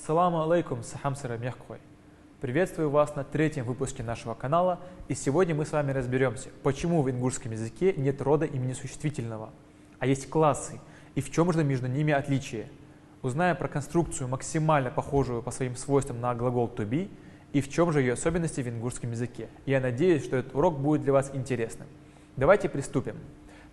Ассаламу алейкум, сахам сарамяхкой. Приветствую вас на третьем выпуске нашего канала, и сегодня мы с вами разберемся, почему в ингушском языке нет рода имени существительного, а есть классы, и в чем же между ними отличие. Узнаем про конструкцию, максимально похожую по своим свойствам на глагол to be, и в чем же ее особенности в ингушском языке. Я надеюсь, что этот урок будет для вас интересным. Давайте приступим.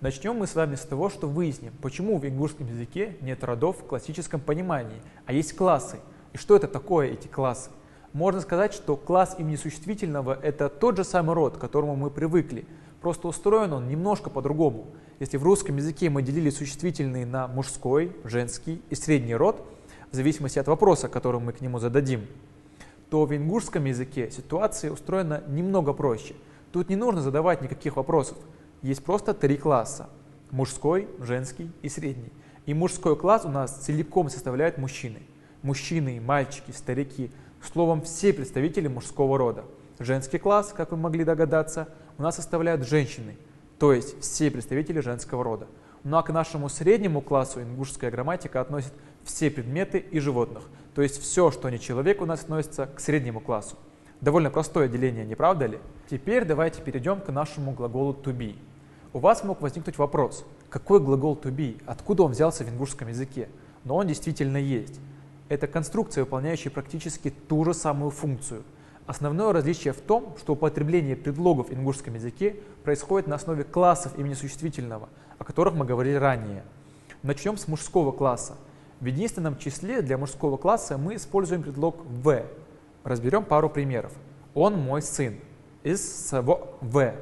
Начнем мы с вами с того, что выясним, почему в ингушском языке нет родов в классическом понимании, а есть классы. И что это такое, эти классы? Можно сказать, что класс имени существительного – это тот же самый род, к которому мы привыкли, просто устроен он немножко по-другому. Если в русском языке мы делили существительные на мужской, женский и средний род, в зависимости от вопроса, который мы к нему зададим, то в ингушском языке ситуация устроена немного проще. Тут не нужно задавать никаких вопросов. Есть просто три класса – мужской, женский и средний. И мужской класс у нас целиком составляют мужчины. Мужчины, мальчики, старики, словом, все представители мужского рода. Женский класс, как вы могли догадаться, у нас составляют женщины, то есть все представители женского рода. Ну а к нашему среднему классу ингушская грамматика относит все предметы и животных, то есть все, что не человек, у нас относится к среднему классу. Довольно простое деление, не правда ли? Теперь давайте перейдем к нашему глаголу to be. У вас мог возникнуть вопрос, какой глагол to be, откуда он взялся в ингушском языке? Но он действительно есть. Это конструкция, выполняющая практически ту же самую функцию. Основное различие в том, что употребление предлогов в ингушском языке происходит на основе классов имени существительного, о которых мы говорили ранее. Начнем с мужского класса. В единственном числе для мужского класса мы используем предлог «в». Разберем пару примеров. Он мой сын. Из своего «в».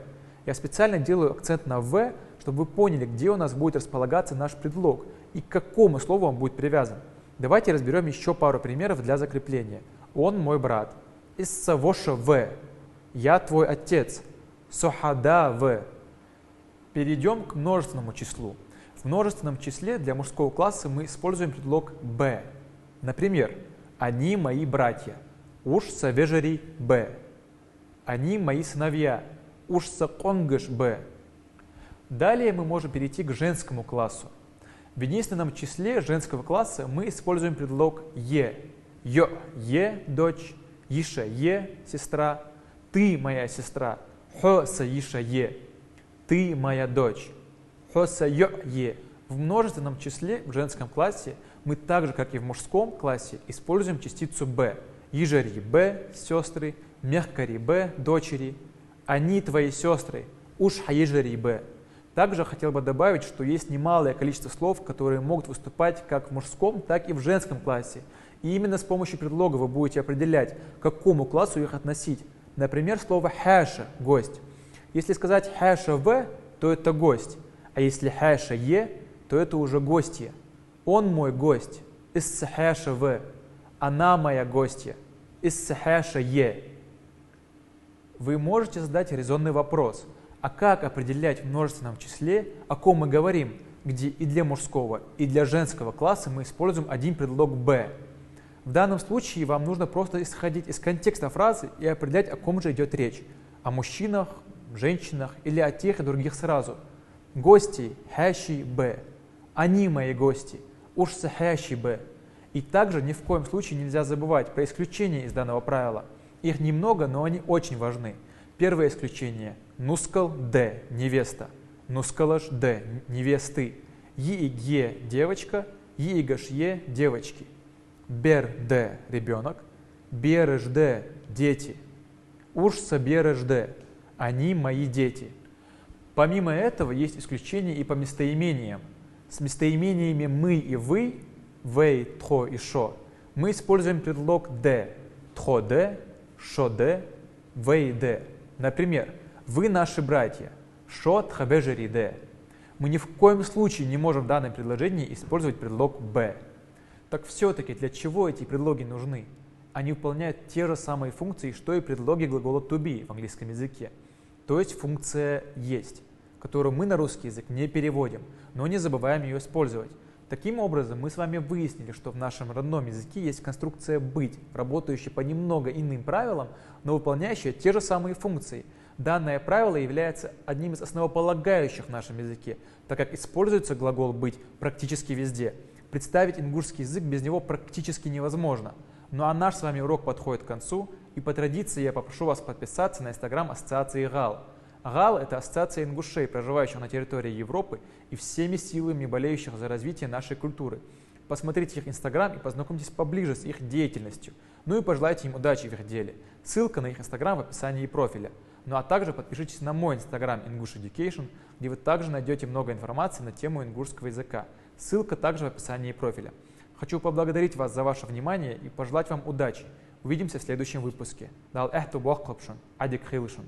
Я специально делаю акцент на «в», чтобы вы поняли, где у нас будет располагаться наш предлог и к какому слову он будет привязан. Давайте разберем еще пару примеров для закрепления. Он мой брат. Из своего «в». Я твой отец. Сохада «в». Перейдем к множественному числу. В множественном числе для мужского класса мы используем предлог «б». Например, они мои братья. Уж савежери б. Они мои сыновья. Уж саконгыш б. Далее мы можем перейти к женскому классу. В единственном числе женского класса мы используем предлог «е». Ё – «е» – дочь, «иша» – «е» – сестра, «ты моя сестра», «хо са иша е» – «ты моя дочь», «хо са ё е». В множественном числе в женском классе мы так же, как и в мужском классе, используем частицу «б». «Ижари б» – сестры, «мягкари б» – дочери, «они твои сестры», «уж хаижари б». Также хотел бы добавить, что есть немалое количество слов, которые могут выступать как в мужском, так и в женском классе. И именно с помощью предлога вы будете определять, к какому классу их относить. Например, слово «хэша» – «гость». Если сказать «хэша в», то это «гость», а если «хэша е», то это уже «гостья». Он мой гость, из «хэша в», она моя гостья, из «хэша е». Вы можете задать резонный вопрос. А как определять в множественном числе, о ком мы говорим, где и для мужского, и для женского класса мы используем один предлог «б»? В данном случае вам нужно просто исходить из контекста фразы и определять, о ком же идет речь. О мужчинах, женщинах или о тех и других сразу. Гости – хэши «б». Они мои гости – уж сэхэши «б». И также ни в коем случае нельзя забывать про исключения из данного правила. Их немного, но они очень важны. Первое исключение – нускал д – невеста, нускалаш д – невесты, е – девочка, е – девочки, бер д – ребенок, береш д – дети, уж собереш д – они мои дети. Помимо этого есть исключения и по местоимениям. С местоимениями мы и вы, вей, тхо и шо, мы используем предлог д, тхо д, шо д, вей д. Например, вы наши братья, шо тхабежери д. Мы ни в коем случае не можем в данном предложении использовать предлог «б». Так все-таки для чего эти предлоги нужны? Они выполняют те же самые функции, что и предлоги глагола to be в английском языке. То есть функция «есть», которую мы на русский язык не переводим, но не забываем ее использовать. Таким образом, мы с вами выяснили, что в нашем родном языке есть конструкция «быть», работающая по немного иным правилам, но выполняющая те же самые функции. Данное правило является одним из основополагающих в нашем языке, так как используется глагол «быть» практически везде. Представить ингушский язык без него практически невозможно. Ну а наш с вами урок подходит к концу, и по традиции я попрошу вас подписаться на инстаграм ассоциации ГАЛ. ГАЛ – это ассоциация ингушей, проживающих на территории Европы и всеми силами болеющих за развитие нашей культуры. Посмотрите их инстаграм и познакомьтесь поближе с их деятельностью. Ну и пожелайте им удачи в их деле. Ссылка на их инстаграм в описании профиля. Ну а также подпишитесь на мой инстаграм English Education, где вы также найдете много информации на тему ингушского языка. Ссылка также в описании профиля. Хочу поблагодарить вас за ваше внимание и пожелать вам удачи. Увидимся в следующем выпуске. Дал эхту бог клапшон, адик хилышон.